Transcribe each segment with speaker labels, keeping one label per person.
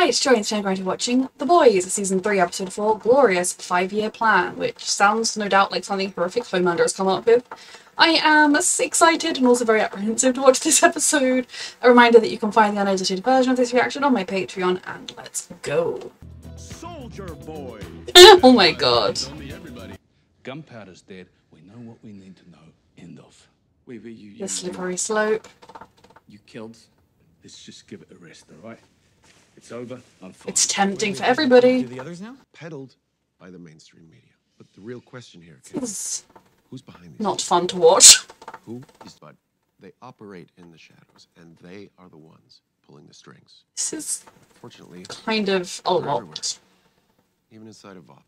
Speaker 1: Hi, it's Joy and today I'm going to be watching The Boys, Season 3, Episode 4, Glorious 5-Year Plan, which sounds no doubt like something horrific Homelander has come up with. I am excited and also very apprehensive to watch this episode. A reminder that you can find the unedited version of this reaction on my Patreon, and let's go.
Speaker 2: Soldier Boy.
Speaker 1: Oh my god.
Speaker 2: Gunpowder's dead. We know what we need to know. End of. Wait,
Speaker 1: The slippery slope.
Speaker 2: You killed. Let's just give it a rest, all right? It's over. I'm fine.
Speaker 1: It's tempting for everybody.
Speaker 3: The others now?
Speaker 4: Peddled by the mainstream media. But the real question here,
Speaker 1: It's
Speaker 4: who's behind these?
Speaker 1: not fun to watch.
Speaker 4: Who is but they operate in the shadows, and they are the ones pulling the strings.
Speaker 1: This is
Speaker 4: Fortunately,
Speaker 1: kind of a lot.
Speaker 4: even inside of Vought.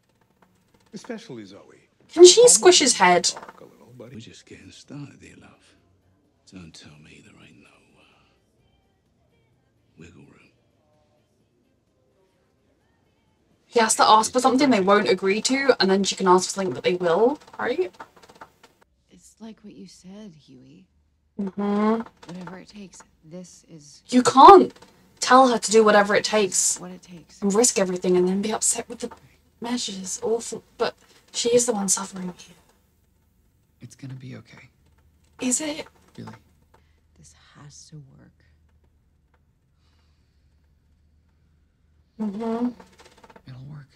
Speaker 3: Especially Zoe.
Speaker 1: Can she squish his head?
Speaker 3: A little, buddy.
Speaker 2: We're just getting started here, love. Don't tell me there ain't no wiggle room.
Speaker 1: He has to ask for something they won't agree to, and then she can ask for something that they will, right?
Speaker 5: It's like what you said, Huey.
Speaker 1: Mm-hmm.
Speaker 5: Whatever it takes. This is
Speaker 1: You can't tell her to do whatever it takes
Speaker 5: what it takes.
Speaker 1: and risk everything and then be upset with the measures. Awful. But she is the one suffering here.
Speaker 3: It's gonna be okay.
Speaker 1: Is it?
Speaker 3: Really.
Speaker 5: This has to work.
Speaker 1: Mm-hmm.
Speaker 3: It'll work.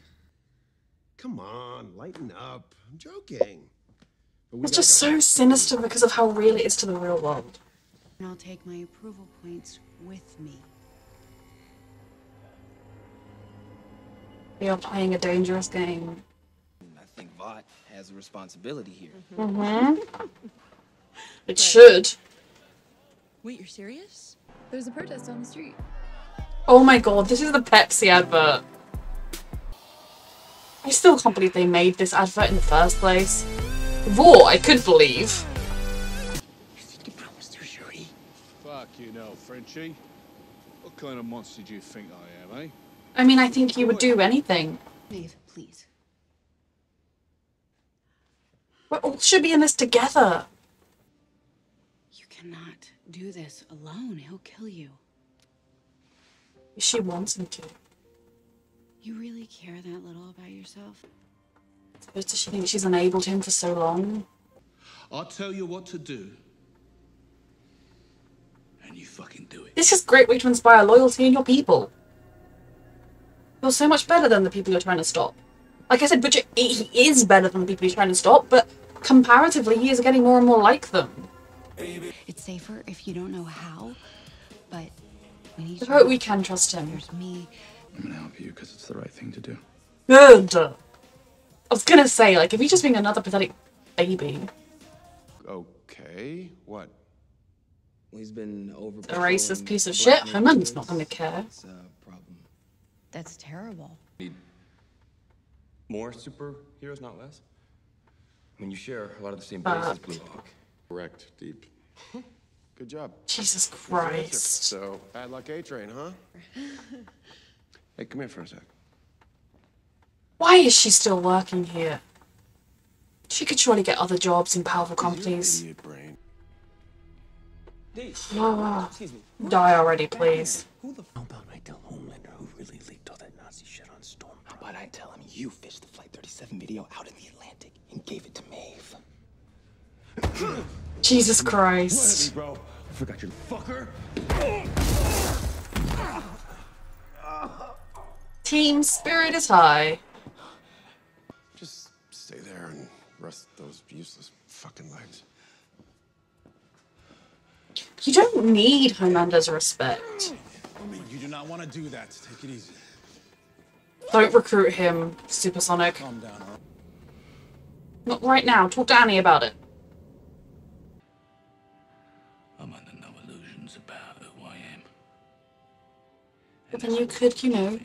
Speaker 4: Come on, lighten up. I'm joking. But we
Speaker 1: It's
Speaker 4: gotta
Speaker 1: just
Speaker 4: go.
Speaker 1: so sinister because of how real it is to the real world.
Speaker 5: And I'll take my approval points with me.
Speaker 1: You're playing a dangerous game.
Speaker 6: I think Vought has a responsibility here.
Speaker 1: Mm-hmm. It should.
Speaker 7: Wait, you're serious? There's a protest on the street.
Speaker 1: Oh my god, this is the Pepsi advert. I still can't believe they made this advert in the first place. Raw, I could believe.
Speaker 6: You promised her, Shuri.
Speaker 2: Fuck you know, Frenchie. What kind of monster do you think I am, eh?
Speaker 1: I mean, I think you would do anything.
Speaker 5: Maeve, please.
Speaker 1: We all should be in this together.
Speaker 5: You cannot do this alone. He'll kill you.
Speaker 1: She wants him to.
Speaker 5: You really care that little about yourself?
Speaker 1: Does she think she's enabled him for so long?
Speaker 2: I'll tell you what to do. And you fucking do it.
Speaker 1: This is a great way to inspire loyalty in your people. You're so much better than the people you're trying to stop. Like I said, Butcher, he is better than the people he's trying to stop, but comparatively, he is getting more and more like them.
Speaker 5: It's safer if you don't know how, but we need
Speaker 1: But we can trust him.
Speaker 5: There's me.
Speaker 3: I'm gonna help you because it's the right thing to do.
Speaker 1: Good. I was gonna say, like, if he's just being another pathetic baby.
Speaker 4: Okay, what?
Speaker 6: He's been over.
Speaker 1: A racist piece of shit. Homelander's not gonna care.
Speaker 6: It's a problem.
Speaker 5: That's terrible.
Speaker 8: More superheroes, not less. I mean, you share a lot of the same base as Blue Hawk.
Speaker 4: Correct, Deep. Good job.
Speaker 1: Jesus
Speaker 4: Good answer.
Speaker 1: Christ.
Speaker 4: So, bad luck A-Train, huh? Hey, come here for a sec.
Speaker 1: Why is she still working here? She could surely get other jobs in powerful companies.
Speaker 4: Idiot brain.
Speaker 1: Oh,
Speaker 6: Excuse me.
Speaker 1: die already, please.
Speaker 6: Who the How about I tell Homelander who really leaked all that Nazi shit on Storm? How about I tell him you fished the Flight 37 video out in the Atlantic and gave it to Maeve?
Speaker 1: Jesus Christ.
Speaker 8: Bro, I forgot your fucker.
Speaker 1: Team spirit is high.
Speaker 4: Just stay there and rest those useless fucking legs.
Speaker 1: You don't need Homelander's respect.
Speaker 3: You do not want to do that. Take it easy.
Speaker 1: Don't recruit him, Supersonic.
Speaker 3: Calm down, all right?
Speaker 1: Not right now. Talk to Annie about it.
Speaker 2: I'm under no illusions about who I am.
Speaker 1: But then you could, you know,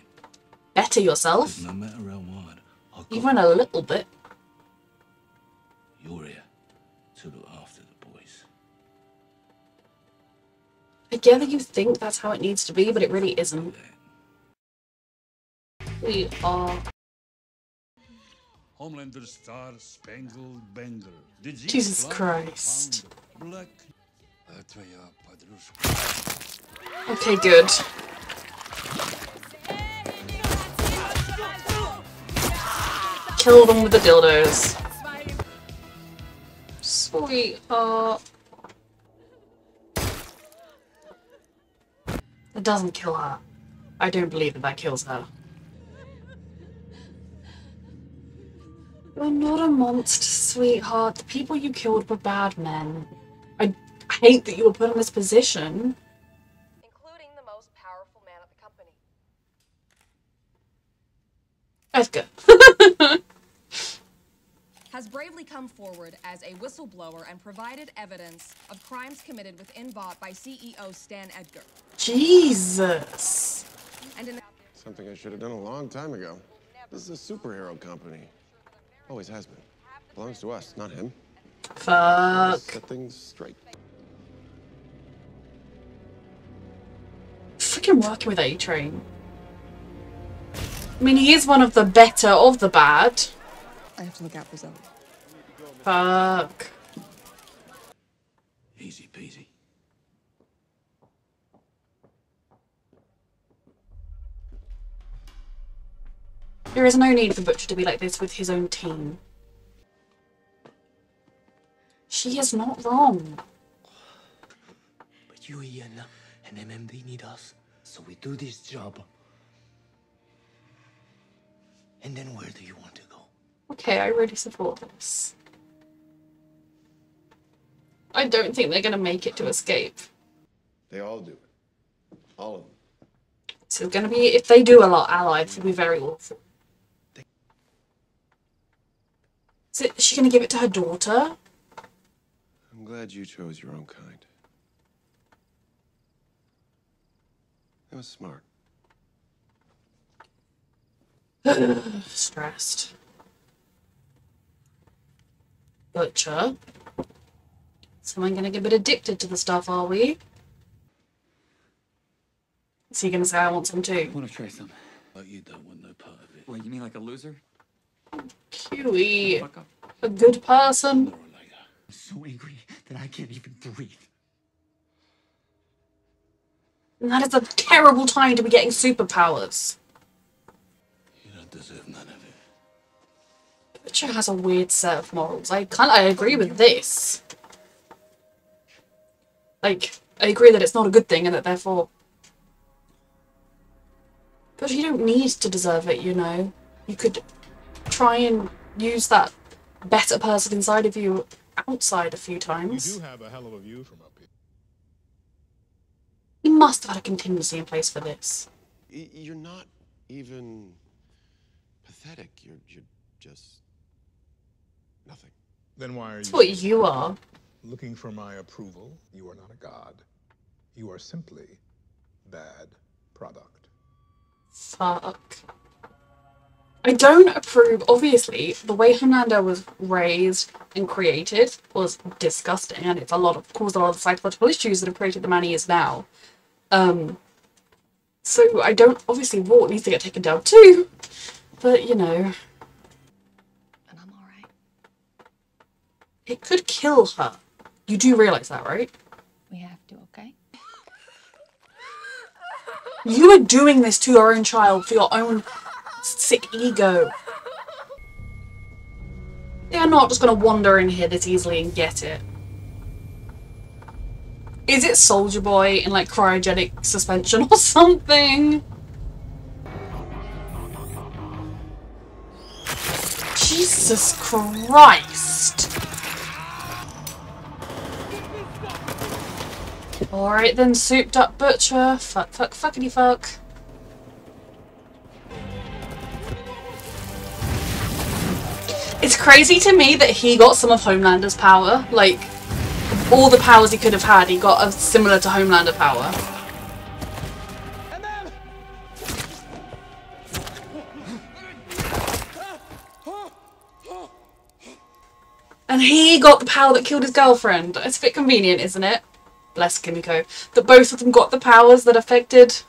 Speaker 1: better yourself.
Speaker 2: No matter how hard I got,
Speaker 1: Even a little bit.
Speaker 2: you're here to look after the boys.
Speaker 1: I gather you think that's how it needs to be, but it really isn't. We are...
Speaker 2: Homelander Star Spangled Banner.
Speaker 1: Jesus Christ.
Speaker 2: Black.
Speaker 1: Okay, good. kill them with the dildos. Sweetheart. It doesn't kill her. I don't believe that that kills her. You're not a monster, sweetheart. The people you killed were bad men. I hate that you were put in this position.
Speaker 9: Including the most powerful man at the company.
Speaker 1: Edgar.
Speaker 9: Has bravely come forward as a whistleblower and provided evidence of crimes committed within Vought by CEO Stan Edgar.
Speaker 1: Jesus.
Speaker 9: And in
Speaker 4: Something I should have done a long time ago. This is a superhero company. Always has been. Belongs to us, not him.
Speaker 1: Fuck.
Speaker 4: Set things straight.
Speaker 1: Freaking working with A-Train. I mean, he is one of the better of the bad.
Speaker 7: I have to look out for Zoe.
Speaker 1: Fuck.
Speaker 2: Easy peasy.
Speaker 1: There is no need for Butcher to be like this with his own team. She is not wrong.
Speaker 6: But you, Ian, and MMD need us, so we do this job. And then where do you want to go?
Speaker 1: Okay, I really support this. I don't think they're gonna make it to escape.
Speaker 4: They all do it. All of them.
Speaker 1: So it's gonna be, if they do a lot allied, it'll be very awful. Is she gonna give it to her daughter?
Speaker 4: I'm glad you chose your own kind. That was smart.
Speaker 1: Stressed. Butcher. Someone gonna get a bit addicted to the stuff, are we? Is he gonna say I want some too?
Speaker 3: I want to try some.
Speaker 2: Like you don't want no part of it.
Speaker 3: Wait, you mean like a loser?
Speaker 1: Huey.
Speaker 3: Fuck up.
Speaker 1: A good person.
Speaker 2: Sooner or later.
Speaker 3: I'm so angry that I can't even breathe.
Speaker 1: And that is a terrible time to be getting superpowers.
Speaker 2: You don't deserve none of it.
Speaker 1: Butcher has a weird set of morals. I agree with this. Like, I agree that it's not a good thing and that therefore... But you don't need to deserve it, you know. You could try and use that better person inside of you outside a few times.
Speaker 10: You do have a hell of a view from up here.
Speaker 1: He must have had a contingency in place for this.
Speaker 4: You're not even pathetic. You're just nothing.
Speaker 10: Then why are
Speaker 1: That's
Speaker 10: you
Speaker 1: what you are.
Speaker 10: looking for my approval? You are not a god. You are simply bad product.
Speaker 1: Fuck. I don't approve, obviously, the way Homelander was raised and created was disgusting, and it's caused a lot of psychological issues that have created the man he is now. So I don't, obviously Vought needs to get taken down too, but you know.
Speaker 5: And I'm alright.
Speaker 1: It could kill her. You do realise that, right?
Speaker 5: We have to, okay?
Speaker 1: You are doing this to your own child for your own sick ego. They're not just gonna wander in here this easily and get it. Is it Soldier Boy in like cryogenic suspension or something? Jesus Christ. Alright then, souped up Butcher. Fuck, fuck, fuckity fuck. It's crazy to me that he got some of Homelander's power. Like, all the powers he could have had, he got similar to Homelander power. And he got the power that killed his girlfriend. It's a bit convenient, isn't it? Bless Kimiko. That both of them got the powers that affected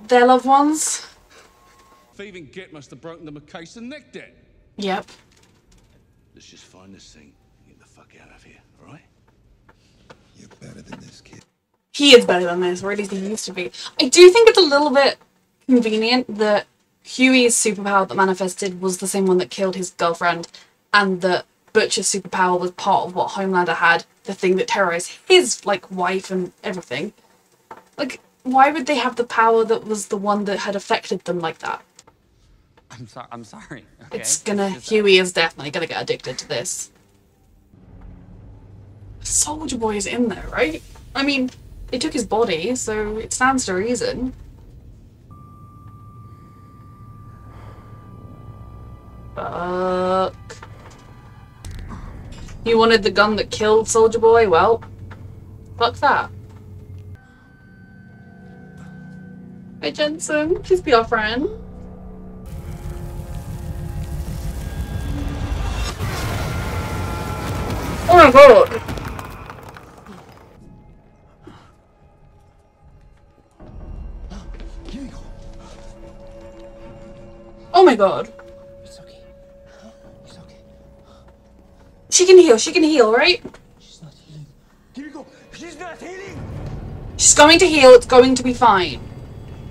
Speaker 1: their loved ones.
Speaker 2: Thieving Git must have broken the case and nicked it.
Speaker 1: Yep.
Speaker 2: Let's just find this thing and get the fuck out of here, alright?
Speaker 4: You're better than this, kid.
Speaker 1: He is better than this, or at least he used to be. I do think it's a little bit convenient that Huey's superpower that manifested was the same one that killed his girlfriend, and that Butcher's superpower was part of what Homelander had, the thing that terrorized his, like, wife and everything. Like, why would they have the power that was the one that had affected them like that?
Speaker 3: I'm sorry. Okay?
Speaker 1: Huey is definitely gonna get addicted to this. Soldier Boy is in there, right? I mean, they took his body, so it stands to reason. Fuck. You wanted the gun that killed Soldier Boy? Well, fuck that. Hey Jensen, please be our friend. Oh my god! Oh my god.
Speaker 6: It's okay. It's okay.
Speaker 1: She can heal, right?
Speaker 6: She's not healing. Kiriko, she's not healing!
Speaker 1: She's going to heal, it's going to be fine.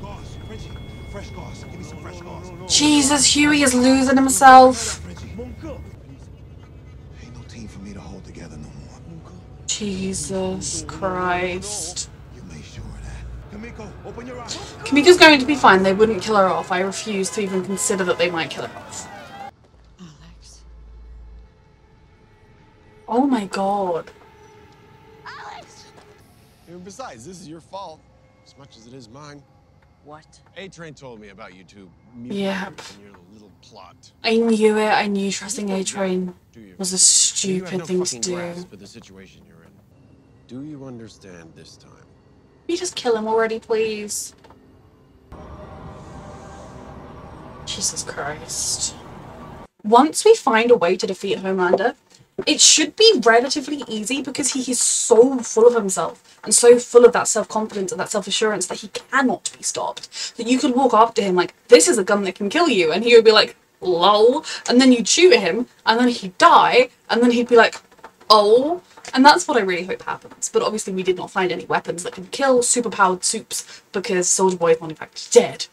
Speaker 10: Gauze, Reggie, fresh gauze. Give me some fresh gauze.
Speaker 1: Jesus, Huey is losing himself.
Speaker 10: Ain't no team for me to hold together no more.
Speaker 1: Jesus Christ.
Speaker 10: You made sure of that. Kamiko, open your eyes.
Speaker 1: Kamiko's going to be fine, they wouldn't kill her off. I refuse to even consider that they might kill her off.
Speaker 5: Alex.
Speaker 1: Oh my god.
Speaker 4: And besides, this is your fault, as much as it is mine.
Speaker 5: What?
Speaker 4: A-Train told me about you two
Speaker 1: Yep.
Speaker 4: and your little plot.
Speaker 1: I knew it. I knew trusting A-Train
Speaker 4: Do you?
Speaker 1: was a
Speaker 4: You have
Speaker 1: stupid
Speaker 4: no
Speaker 1: thing to
Speaker 4: fucking
Speaker 1: do.
Speaker 4: grasp of the situation you're in. Do you understand this time?
Speaker 1: Can you just kill him already, please? Jesus Christ. Once we find a way to defeat Homelander, it should be relatively easy because he is so full of himself and so full of that self-confidence and that self-assurance that he cannot be stopped. That you could walk up to him like, this is a gun that can kill you, and he would be like, lol, and then you'd shoot him, and then he'd die, and then he'd be like, oh. And that's what I really hope happens. But obviously we did not find any weapons that could kill superpowered soups because Soldier Boy is not in fact dead.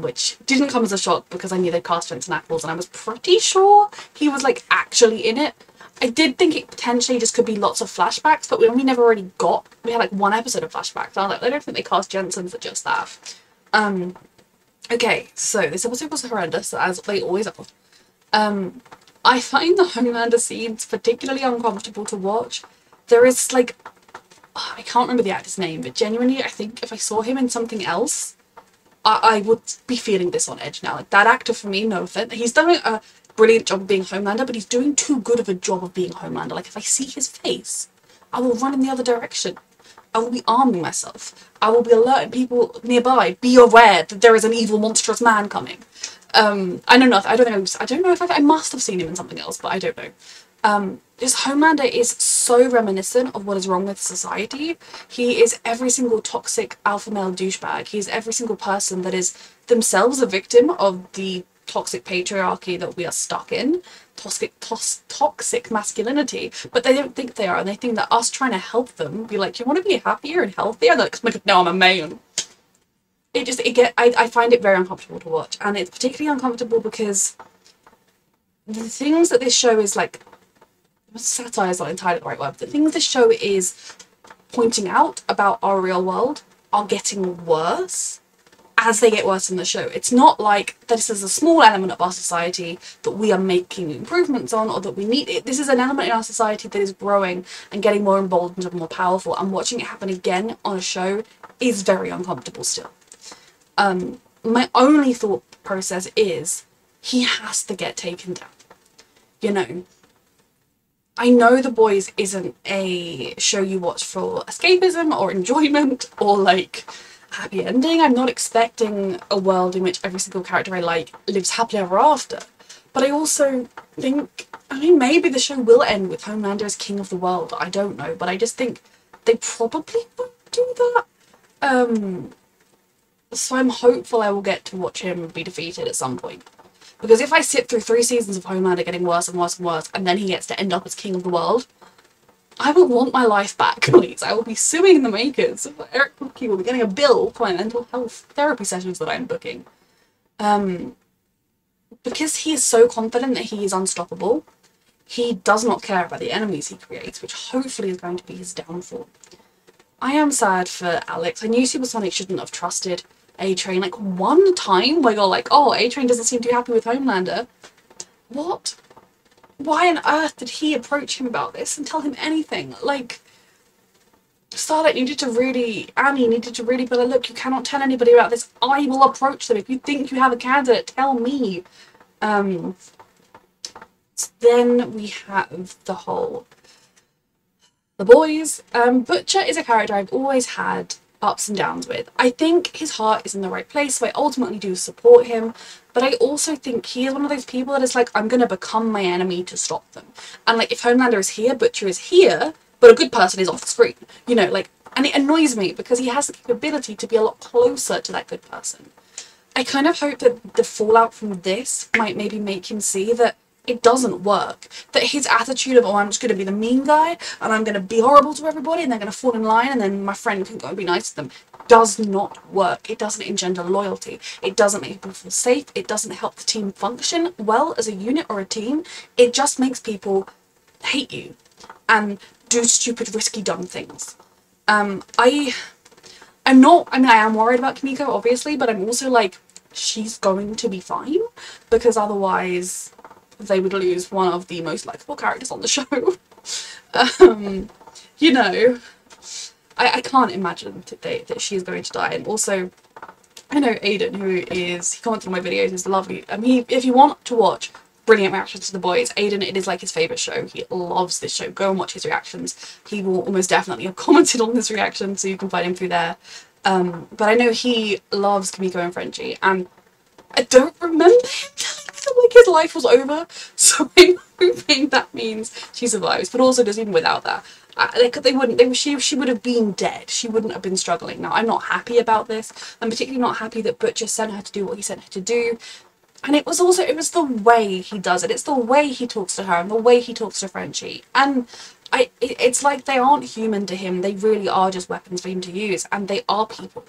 Speaker 1: Which didn't come as a shock because I knew they'd cast Jensen Ackles and I was pretty sure he was like actually in it. I did think it potentially just could be lots of flashbacks, but we never really got, we had like one episode of flashbacks. I was like, I don't think they cast Jensen for just that. Okay, so this episode was horrendous, as they always are. I find the Homelander scenes particularly uncomfortable to watch. There is like, I can't remember the actor's name, but genuinely I think if I saw him in something else, I would be feeling this on edge now. Like, that actor for me, no offense, he's done a brilliant job of being Homelander, but he's doing too good of a job of being Homelander. Like, if I see his face, I will run in the other direction. I will be arming myself. I will be alerting people nearby. Be aware that there is an evil, monstrous man coming. I know nothing. I don't know if I must have seen him in something else, but I don't know. This Homelander is so reminiscent of what is wrong with society. He is every single toxic alpha male douchebag. He is every single person that is themselves a victim of the toxic patriarchy that we are stuck in. Toxic masculinity. But they don't think they are, and they think that us trying to help them, be like, you want to be happier and healthier? And they're like, no, I'm a man. I find it very uncomfortable to watch, and it's particularly uncomfortable because the things that this show is like, satire is not entirely the right word, but the things this show is pointing out about our real world are getting worse as they get worse in the show. It's not like this is a small element of our society that we are making improvements on, or that we need it. This is an element in our society that is growing and getting more emboldened and more powerful, and watching it happen again on a show is very uncomfortable still. My only thought process is he has to get taken down. You know, I know The Boys isn't a show you watch for escapism or enjoyment or like happy ending. I'm not expecting a world in which every single character I like lives happily ever after. But I also think, I mean, maybe the show will end with Homelander as king of the world. I don't know, but I just think they probably won't do that. So I'm hopeful I will get to watch him be defeated at some point. Because if I sit through 3 seasons of Homelander getting worse and worse and worse, and then he gets to end up as king of the world, I will want my life back, please. I will be suing the makers. Eric Kripke will be getting a bill for my mental health therapy sessions that I'm booking. Because he is so confident that he is unstoppable, he does not care about the enemies he creates, which hopefully is going to be his downfall. I am sad for Alex. I knew Supersonic shouldn't have trusted A-Train. Like, one time where you're like, oh, A-Train doesn't seem too happy with Homelander. What? Why on earth did he approach him about this and tell him anything? Like, Starlight needed to really, Annie needed to really be like, look, you cannot tell anybody about this. I will approach them. If you think you have a candidate, tell me. Then we have the boys. Butcher is a character I've always had ups and downs with. I think his heart is in the right place, so I ultimately do support him, but I also think he is one of those people that is like, I'm gonna become my enemy to stop them. And like, if Homelander is here, Butcher is here, but a good person is off the screen. You know, like, and it annoys me because he has the capability to be a lot closer to that good person. I kind of hope that the fallout from this might maybe make him see that it doesn't work. That his attitude of, oh, I'm just going to be the mean guy and I'm going to be horrible to everybody and they're going to fall in line and then my friend can go and be nice to them, does not work. It doesn't engender loyalty. It doesn't make people feel safe. It doesn't help the team function well as a unit or a team. It just makes people hate you and do stupid, risky, dumb things. I am worried about Kimiko, obviously, but I'm also like, she's going to be fine, because otherwise they would lose one of the most likable characters on the show. You know, I can't imagine that she is going to die. And also, I know Aiden, he commented on my videos, is lovely. If you want to watch brilliant reactions to The Boys, Aiden, it is like his favourite show. He loves this show. Go and watch his reactions. He will almost definitely have commented on this reaction, so you can find him through there. But I know he loves Kimiko and Frenchie, and I don't remember him telling me that like his life was over, so I'm hoping that means she survives. But also, just even without that, she would have been dead. She wouldn't have been struggling. Now, I'm not happy about this. I'm particularly not happy that Butcher sent her to do what he sent her to do. And it was the way he does it. It's the way he talks to her and the way he talks to Frenchie. And it's like they aren't human to him. They really are just weapons for him to use. And they are people.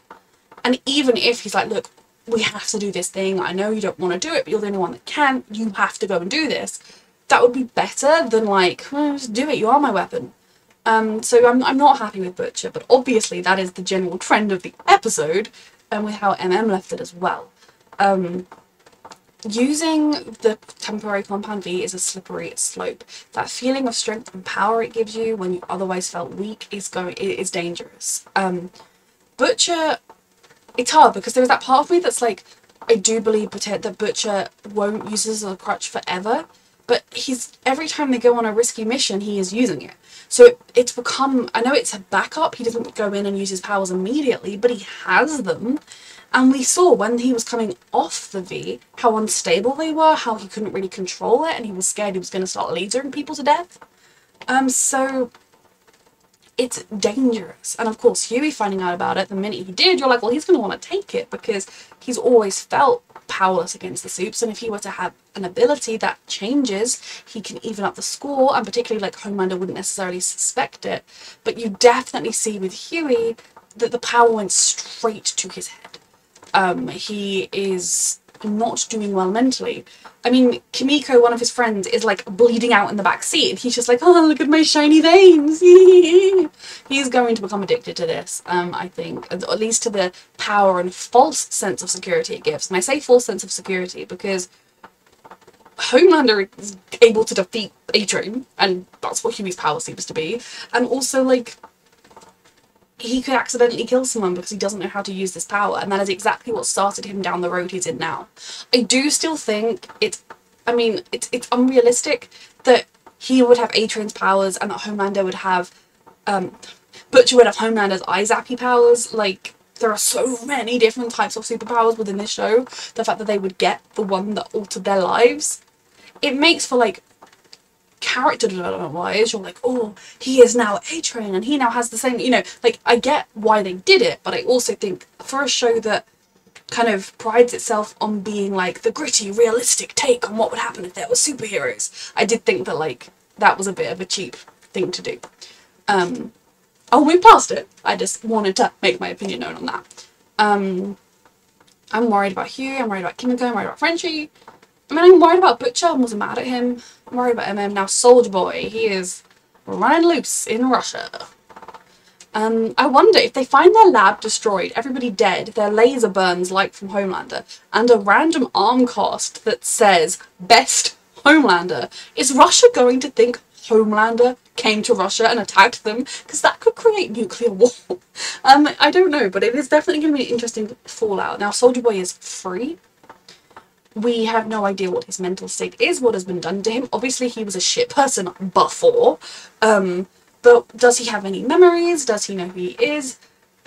Speaker 1: And even if he's like, look, we have to do this thing. I know you don't want to do it, but you're the only one that can. You have to go and do this. That would be better than like, just do it. You are my weapon. So I'm not happy with Butcher. But obviously that is the general trend of the episode. And with how MM left it as well. Using the temporary compound V is a slippery slope. That feeling of strength and power it gives you when you otherwise felt weak is dangerous. Butcher, it's hard because there's that part of me that's like, I do believe that Butcher won't use this as a crutch forever, but every time they go on a risky mission, he is using it. So it's become, I know it's a backup, he doesn't go in and use his powers immediately, but he has them. And we saw when he was coming off the V, how unstable they were, how he couldn't really control it, and he was scared he was going to start lasering people to death. So it's dangerous. And of course, Huey finding out about it, the minute he did, you're like, well, he's going to want to take it, because he's always felt powerless against the Supes, and if he were to have an ability that changes, he can even up the score, and particularly like Homelander wouldn't necessarily suspect it. But you definitely see with Huey that the power went straight to his head. He is not doing well mentally. I mean, Kimiko, one of his friends, is like bleeding out in the back seat, and he's just like, oh, look at my shiny veins. He's going to become addicted to this, I think, at least to the power and false sense of security it gives. And I say false sense of security because Homelander is able to defeat A-Train, and that's what Huey's power seems to be. And also, like, he could accidentally kill someone because he doesn't know how to use this power, and that is exactly what started him down the road he's in now. I do still think it's unrealistic that he would have A-Train's powers and that Homelander would have, Butcher would have Homelander's eye zappy powers. Like, there are so many different types of superpowers within this show. The fact that they would get the one that altered their lives, it makes for, like, character development wise, you're like, oh, he is now A-Train and he now has the same, you know, like, I get why they did it, but I also think for a show that kind of prides itself on being like the gritty, realistic take on what would happen if there were superheroes, I did think that, like, that was a bit of a cheap thing to do. I'll move past it. I just wanted to make my opinion known on that. I'm worried about Hugh, I'm worried about Kimiko, I'm worried about Frenchie. I mean, I'm worried about Butcher, I wasn't mad at him. I'm worried about MM. Now Soldier Boy, he is running loose in Russia. I wonder if they find their lab destroyed, everybody dead, their laser burns like from Homelander, and a random arm cast that says best Homelander, is Russia going to think Homelander came to Russia and attacked them? Because that could create nuclear war. I don't know, but it is definitely going to be an interesting fallout. Now Soldier Boy is free. We have no idea what his mental state is, what has been done to him. Obviously he was a shit person before, but does he have any memories? Does he know who he is?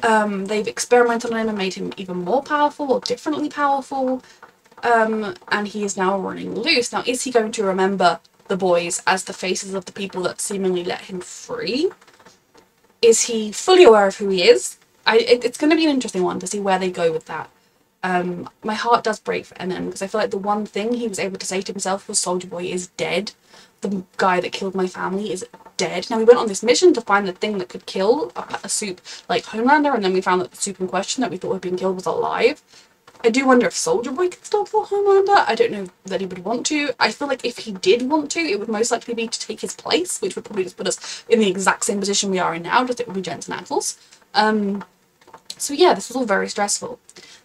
Speaker 1: They've experimented on him and made him even more powerful or differently powerful. And he is now running loose. Now, is he going to remember the boys as the faces of the people that seemingly let him free? Is he fully aware of who he is? It's going to be an interesting one to see where they go with that. My heart does break for MM because I feel like the one thing he was able to say to himself was Soldier Boy is dead. The guy that killed my family is dead. Now we went on this mission to find the thing that could kill a soup like Homelander, and then we found that the soup in question that we thought had been killed was alive. I do wonder if Soldier Boy could still kill Homelander. I don't know that he would want to. I feel like if he did want to, it would most likely be to take his place, which would probably just put us in the exact same position we are in now, just it would be Jensen Ackles. So yeah, this was all very stressful.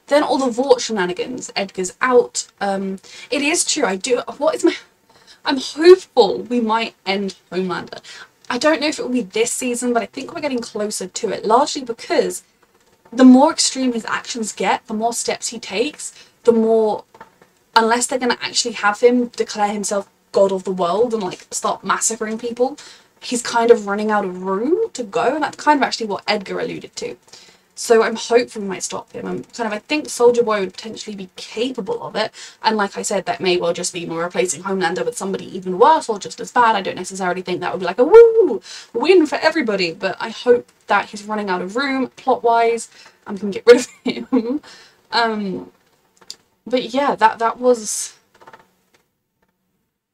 Speaker 1: Then all the Vought shenanigans. Edgar's out. It is true, I'm hopeful we might end Homelander. I don't know if it will be this season, but I think we're getting closer to it, largely because the more extreme his actions get, the more steps he takes, the more, unless they're going to actually have him declare himself god of the world and like start massacring people, he's kind of running out of room to go, and that's kind of actually what Edgar alluded to. So I'm hopeful we might stop him. I think Soldier Boy would potentially be capable of it. And like I said, that may well just be more replacing Homelander with somebody even worse or just as bad. I don't necessarily think that would be like a woo win for everybody. But I hope that he's running out of room plot-wise and we can get rid of him. But yeah, that was...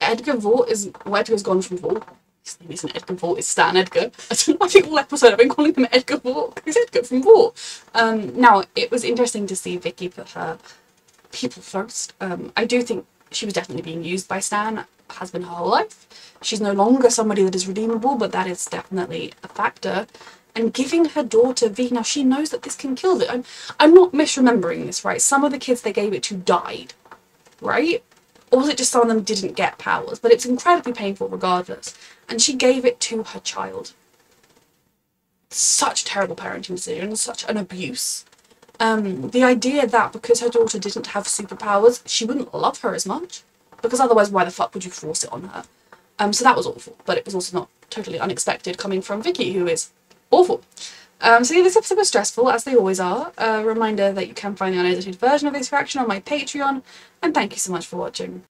Speaker 1: Edgar Vought is... Well, Edgar's gone from Vought. His name isn't Edgar Vought, it's Stan Edgar. I think all episode I've been calling him Edgar Vought. He's Edgar from Vought. Now, it was interesting to see Vicky put her people first. I do think she was definitely being used by Stan, has been her whole life. She's no longer somebody that is redeemable, but that is definitely a factor. And giving her daughter V, now she knows that this can kill it. I'm not misremembering this, right? Some of the kids they gave it to died, right? Or was it just some of them didn't get powers? But it's incredibly painful regardless. And she gave it to her child. Such terrible parenting decision, such an abuse. The idea that because her daughter didn't have superpowers, she wouldn't love her as much. Because otherwise, why the fuck would you force it on her? So that was awful. But it was also not totally unexpected coming from Vicky, who is awful. So yeah, this episode was stressful, as they always are. A reminder that you can find the unedited version of this reaction on my Patreon. And thank you so much for watching.